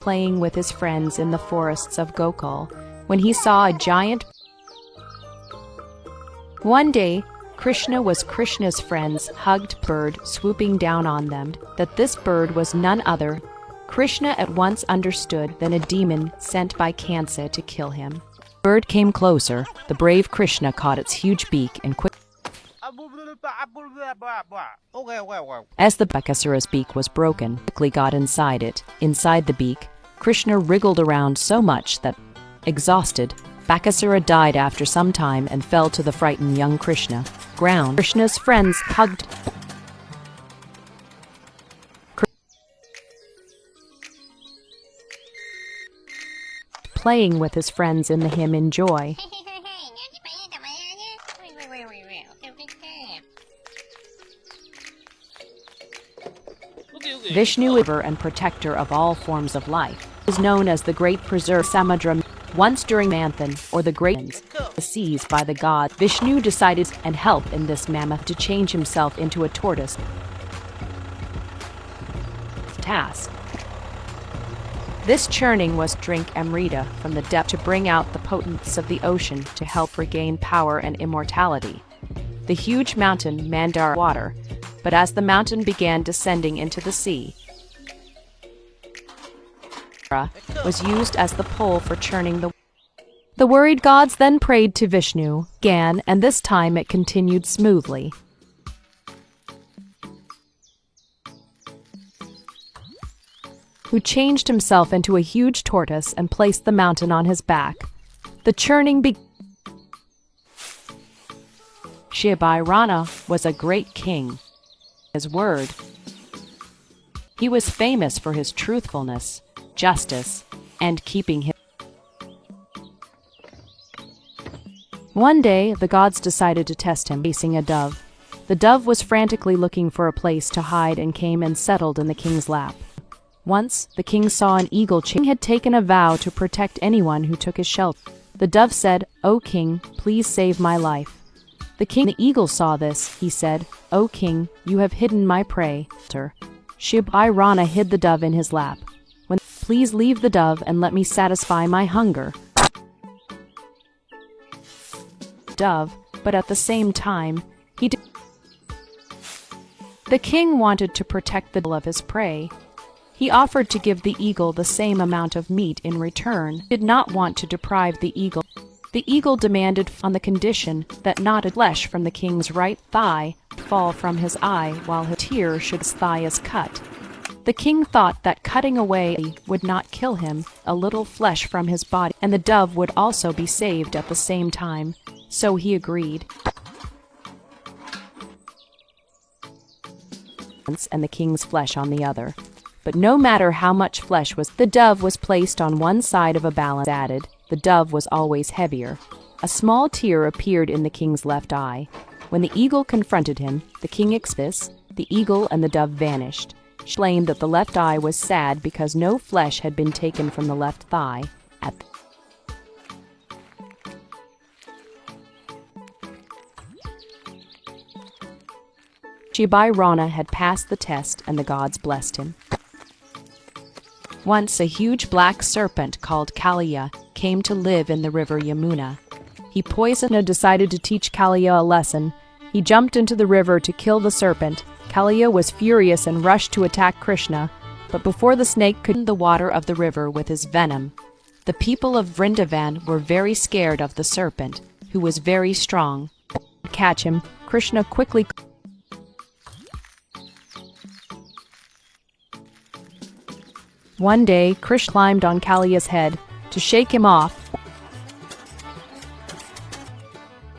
playing with his friends in the forests of Gokul when he saw a giant. One day, Krishna's friends hugged a bird swooping down on them, that this bird was none other. Krishna at once understood than a demon sent by Kansa to kill him. The bird came closer. The brave Krishna caught its huge beak and as the Bakasura's beak was broken, quickly got inside it. Inside the beak, Krishna wriggled around so much that, exhausted, Bakasura died after some time and fell to the frightened young Krishna. Ground. Krishna's friends hugged. Playing with his friends in the hymn in joy. Vishnu, giver and protector of all forms of life, is known as the Great Preserver Samudra. Once during Manthan, or the Great the seas by the god, Vishnu decided and help in this mammoth to change himself into a tortoise. Task. This churning was drink Amrita from the depth to bring out the potence of the ocean to help regain power and immortality. The huge mountain Mandar water, but as the mountain began descending into the sea, was used as the pole for churning the worried gods then prayed to Vishnu, Gan, and this time it continued smoothly. Who changed himself into a huge tortoise and placed the mountain on his back. The churning began. Shivairana was a great king. His word. He was famous for his truthfulness, justice, and keeping him. One day, the gods decided to test him, facing a dove. The dove was frantically looking for a place to hide and came and settled in the king's lap. Once, the king saw an eagle. King had taken a vow to protect anyone who took his shelter. The dove said, "O king, please save my life." The eagle saw this. He said, "O king, you have hidden my prey." Shivairana hid the dove in his lap. Please leave the dove and let me satisfy my hunger. Dove, but at the same time, the king wanted to protect the of his prey. He offered to give the eagle the same amount of meat in return. He did not want to deprive the eagle. The eagle demanded on the condition that not a flesh from the king's right thigh fall from his eye while his tear should his thigh is cut. The king thought that cutting away would not kill him, a little flesh from his body, and the dove would also be saved at the same time, so he agreed. And the king's flesh on the other. But no matter how much flesh was, the dove was placed on one side of a balance added. The dove was always heavier. A small tear appeared in the king's left eye. When the eagle confronted him, the king expressed, the eagle and the dove vanished. She explained that the left eye was sad because no flesh had been taken from the left thigh. Shivairana had passed the test and the gods blessed him. Once a huge black serpent called Kaliya came to live in the river Yamuna. He poisoned and decided to teach Kaliya a lesson. He jumped into the river to kill the serpent. Kaliya was furious and rushed to attack Krishna, but before the snake could the water of the river with his venom. The people of Vrindavan were very scared of the serpent, who was very strong. To catch him, Krishna quickly One day, Krishna climbed on Kaliya's head to shake him off.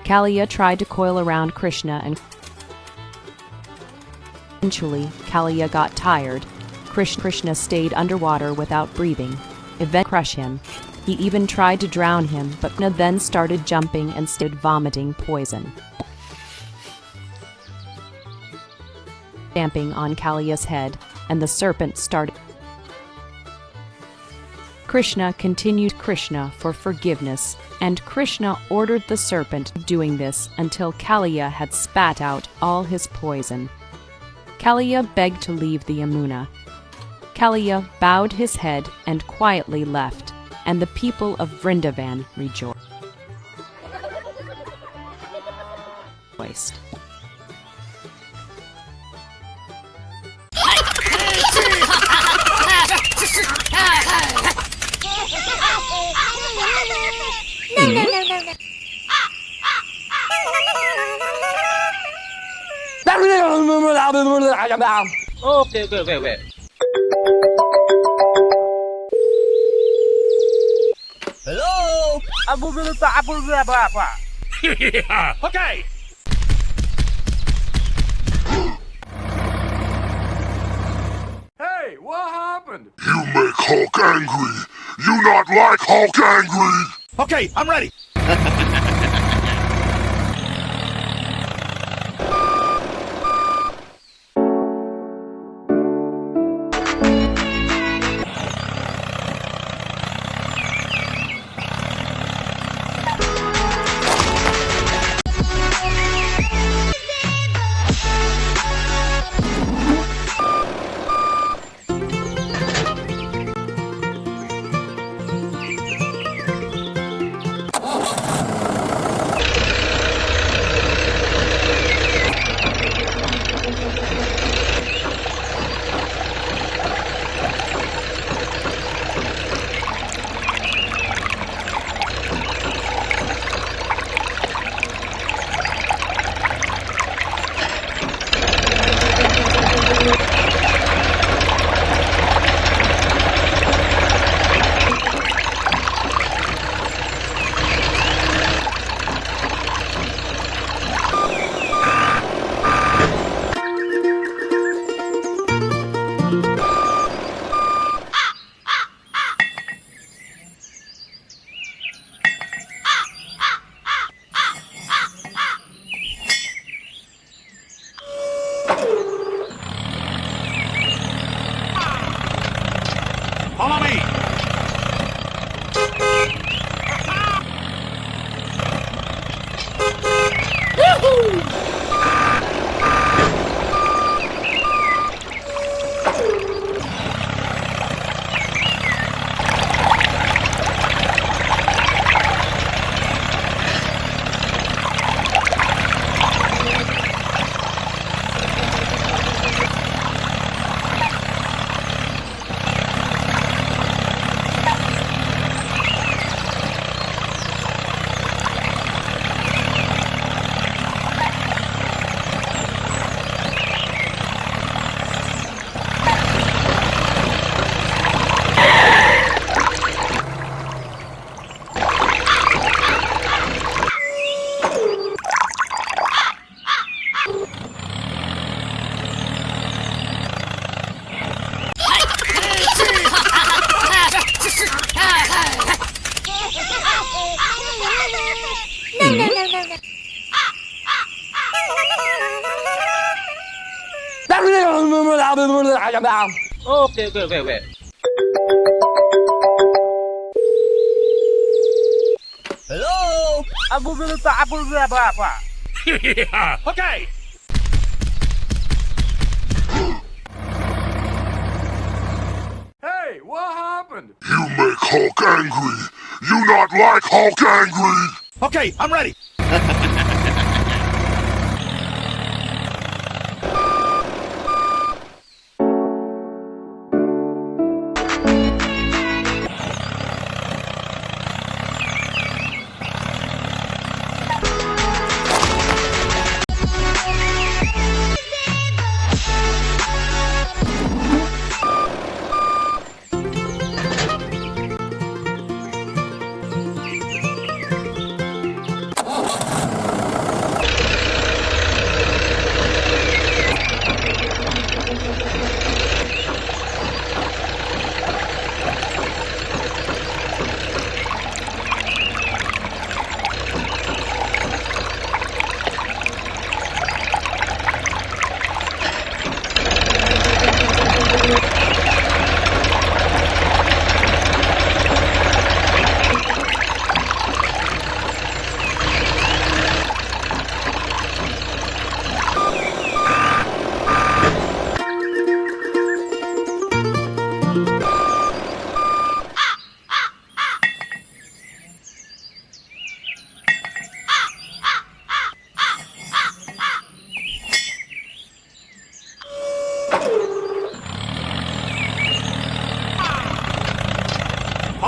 Kaliya tried to coil around Krishna and eventually, Kaliya got tired. Krishna stayed underwater without breathing. Eventually crush him. He even tried to drown him, but Krishna then started jumping and started vomiting poison. Stamping on Kaliya's head, and the serpent started. Krishna continued Krishna for forgiveness, and Krishna ordered the serpent doing this until Kaliya had spat out all his poison. Kaliya begged to leave the Yamuna. Kalia bowed his head and quietly left, and the people of Vrindavan rejoiced. Okay. Hello? Okay. Hey, what happened? You make Hulk angry. You not like Hulk angry. Okay, I'm ready. Follow me! Okay. Hello? Okay! Hey, what happened? You make Hulk angry. You not like Hulk angry. Okay, I'm ready.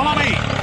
Follow me!